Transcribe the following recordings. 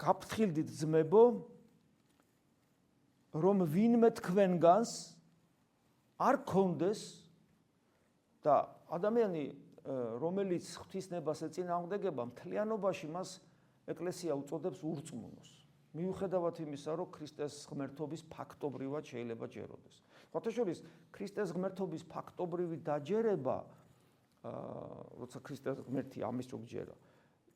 გაფრთხილდით ძმებო, რომ ვინმე თქვენგანს არ გქონდეს და ადამიანი რომელიც ღვთისნებას ეწინააღმდეგება მთლიანობაში მას ეკლესია უწოდებს ურწმუნოს. მიუხედავად იმისა, რომ ქრისტეს ღმერთობის ფაქტობრივად შეიძლება ჯეროდეს. ხოთაშორის ქრისტეს ღმერთობის ფაქტობრივი დაჯერება, როცა ქრისტეს ღმერთი ამის რო გჯერა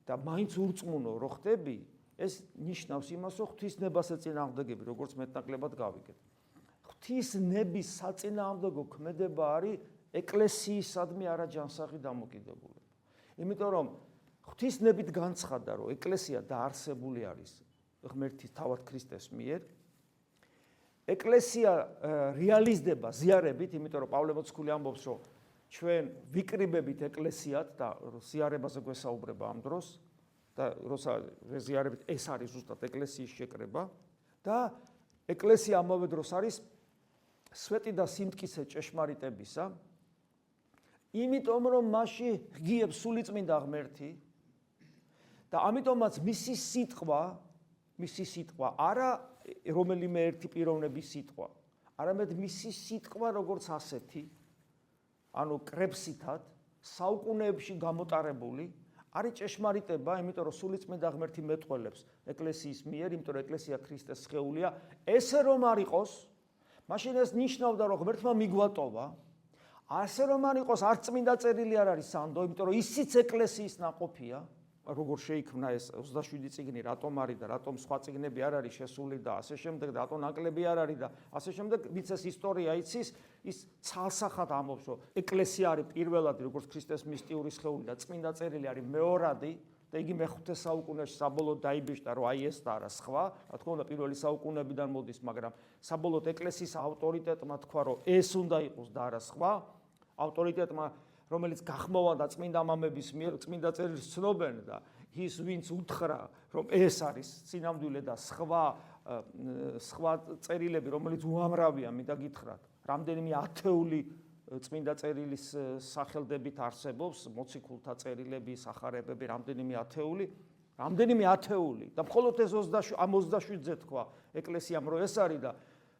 და მაინც ურწმუნო რო ხდები, ეს ნიშნავს იმას, რომ ღვთისნებას ეწინააღმდეგები, როგორც მეტნაკლებად გავიგეთ. ღვთისნების საწინააღმდეგო ქმედება არის ეკლესიისადმი არაჯანსაღი დამოკიდებულება. იმიტომ რომ ღვთისნებით განცხადა, რომ ეკლესია დაარსებული არის ღმერთის თავად ქრისტეს მიერ. ეკლესია რეალიზდება ზიარებით, იმიტომ რომ პავლე მოციქული ამბობს, რომ ჩვენ ვიკრიბებით ეკლესიად და ზიარებაზე გვესაუბრება ამ დროს და როცა ზიარებით ეს არის ზუსტად ეკლესიის შეკრება და ეკლესია ამავე დროს არის სვეტი და სიმტკიცე ჭეშმარიტებისა. იმიტომ რომ მასში ღიებს სულიწმინდა ღმერთი და ამიტომაც მისი სიტყვა არა რომელიმე ერთი პიროვნების სიტყვა, არამედ მისი სიტყვა როგორც ასეთი, ანუ კრებსითად, საუკუნეებში გამოტარებული, არის ჭეშმარიტება, იმიტომ რომ სულიწმინდა ღმერთი მეტყველებს ეკლესიის მიერ, იმიტომ რომ ეკლესია ქრისტეს სხეულია, ესე რომ არ იყოს, მაშინ ეს ნიშნავდა, რომ ღმერთმა მიგვატოვა, ასე რომ არ იყოს, არც წმინდა წერილი არ არის სანდო, იმიტომ რომ ისიც ეკლესიის ნაყოფია, როგორ შეიქმნა ეს 27 წიგნი, რატომ არის და რატომ სხვა წიგნები არ არის შესული და ასე შემდეგ და რატომ ნაკლები არ არის და ასე შემდეგ, ვინც ეს ისტორია იცის, ის ცალსახად ამბობს, რომ ეკლესია არის პირველადი, როგორც ქრისტეს მისტიური სხეული და წმინდა წერილი არის მეორადი და იგი მეხუთე საუკუნეში საბოლოოდ დაიბეჭდა, რომ აი ეს და არა სხვა, რა თქმა უნდა პირველი საუკუნეებიდან მოდის, მაგრამ საბოლოოდ ეკლესიის ავტორიტეტმა თქვა, რომ ეს უნდა იყოს და არა სხვა, ავტორიტეტმა რომელიც გახმოვანდა წმინდა მამების მიერ წმინდა წერილს ცნობენ და ის ვინც უთხრა რომ ეს არის სინამდვილე და სხვა წერილები რომელიც უამრავია მინდა გითხრათ რამდენიმე ათეული წმინდა წერილის სახელდებით არსებობს მოციქულთა წერილები სახარებები რამდენიმე ათეული და მხოლოდ ეს 27-ზე თქვა ეკლესიამ რომ ეს არის და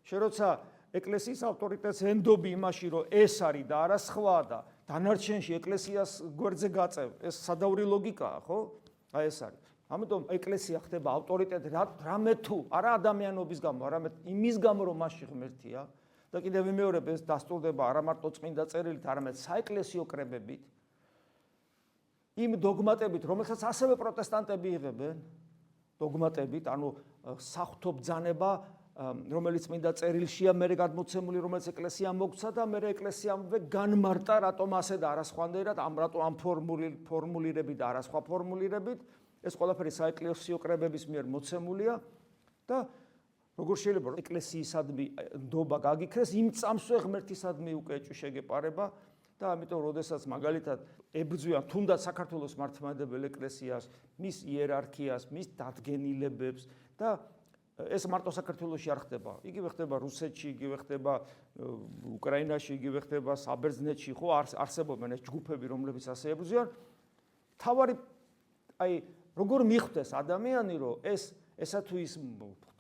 შეროცა ეკლესიის ავტორიტეტს ენდობი იმაში რომ ეს არის და არა სხვა და დანარჩენში ეკლესიას გვერდზე გაწევ ეს სადავრი ლოგიკაა ხო აი ეს არის ამიტომ ეკლესია ხდება ავტორიტეტი რამე თუ არა ადამიანობის გამო არამედ იმის გამო რომ მასში ღმერთია და კიდევ ვიმეორებ ეს დასტურდება არა მარტო წმინდა წერილით არამედ საეკლესიო კრებებით იმ დოგმატებით რომელსაც ასევე პროტესტანტები იღებენ დოგმატებით ანუ საღვთო ბრძანება რომელიც წმინდა წერილშია მე გადმოცემული რომელიც ეკლესიამ მოგცა და მე ეკლესიამვე განმარტა რატომ ასე და არა სხვანაირად რატომ ამ ფორმულირებით და არა სხვა ფორმულირებით ეს ყველაფერი საეკლესიო კრებების მიერ მოცემულია და როგორ შეიძლება ეკლესიისადმი ნდობა გაგიქრეს იმ წამსვე ღმერთისადმი უკვე შეგეპარება და ამიტომ როდესაც მაგალითად ებრძვიან თუნდაც საქართველოს მართლმადიდებელ ეკლესიას მის იერარქიას მის დადგენილებებს და ეს მარტო საქართველოში არ ხდება. იგივე ხდება რუსეთში, იგივე ხდება უკრაინაში, იგივე ხდება საბერძნეთში, ხო არსებობენ ეს ჯგუფები, რომლებიც ასე ებრძვიან. თავარი აი როგორ მიხვდეს ადამიანი, რომ ესა თუ ის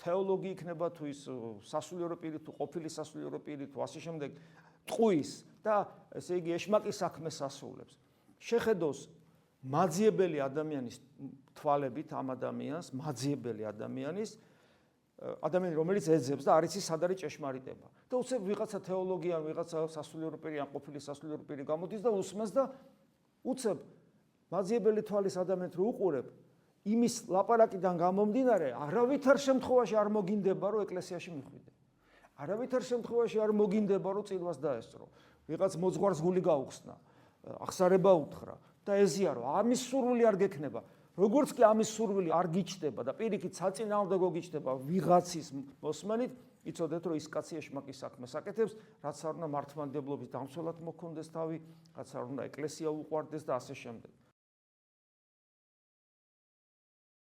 თეოლოგი იქნება, თუ ის სასულიერო პირი, თუ ყოფილი სასულიერო პირი, თუ ასე შემდეგ ტყუის და ესე იგი ეშმაკის საქმეს ასრულებს. შეხედოს მაძიებელი ადამიანის თვალებით ამ ადამიანს, მაძიებელი ადამიანის ადამიანი რომელიც ეძებს და არ იცის სად არის ჭეშმარიტება და უცებ ვიღაცა თეოლოგი ან ვიღაცა სასულიერო პირი ან ყოფილი სასულიერო პირი გამოდის და უსმენს და უცებ მაძიებელი თვალის ადამიანს რო უყურებ იმის ლაპარაკიდან გამომდინარე არავითარ შემთხვევაში არ მოგინდება რომ ეკლესიაში მიხვიდე არავითარ შემთხვევაში არ მოგინდება რომ წილვას დაესწრო ვიღაც მოძღვარს გული გაუხსნა აღსარება უთხრა და ეზიარო ამის სურვილი არ გექნება როგორც კი ამის სურვილი არ გიჩნდება და პირიქით საწინააღმდეგო გიჩნდება ვიღაცის მოსმენით, იცოდეთ რომ ის კაცი ეშმაკის საქმეს აკეთებს, რაც არ უნდა მართლმადიდებლობის დამცველად მოქონდეს თავი, რაც არ უნდა ეკლესია უყვარდეს და ასე შემდეგ.